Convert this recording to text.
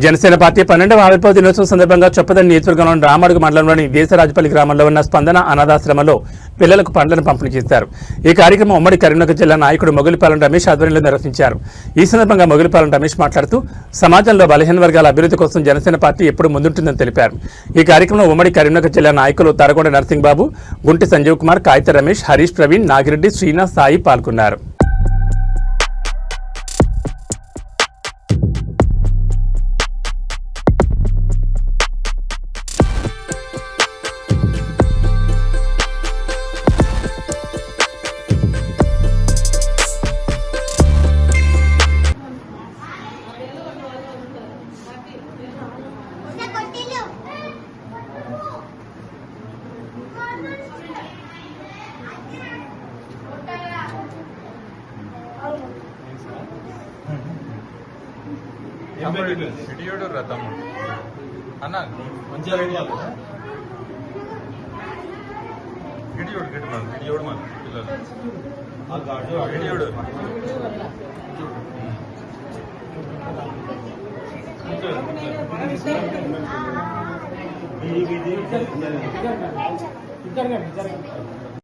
Janasena party 12వ ఆవిర్భావ దినోత్సవం సందర్భంగా చొప్పదండి నియోజకవర్గంలోని రామడుగు మండలంలోని దేశరాజపల్లి గ్రామంలో ఉన్న స్పందన అనాథాశ్రమంలో పిల్లలకు పండ్లను పంపిణీ చేశారు. ఈ కార్యక్రమం ఉమ్మడి కరీంనగర్ జిల్లా నాయకుడు మొగులిపాలెం రమేష్ ఆధ్వర్యంలో నిర్వహించారు. ఈ సందర్భంగా మొగులిపాలెం రమేష్ మాట్లాడుతూ సమాజంలో బలహీన వర్గాల అభివృద్ధి కోసం జనసేన పార్టీ ఎప్పుడు ముందుంటుందని తెలిపారు. ఈ కార్యక్రమంలో ఉమ్మడి కరీంనగర్ జిల్లా నాయకులు తరగొండ నరసింగ్ బాబు, గుంటి సంజీవ్ కుమార్, కాయిత రమేష్, హరీష్ ప్రవీణ్, నాగిరెడ్డి, శ్రీనాథ్, సాయి పాల్గొన్నారు. ఇడియోడు రథం అన్న మంచిగా ఇడియోడు ఇడియోడు మన పిల్లలు ఇడియోడు ఇద్దరు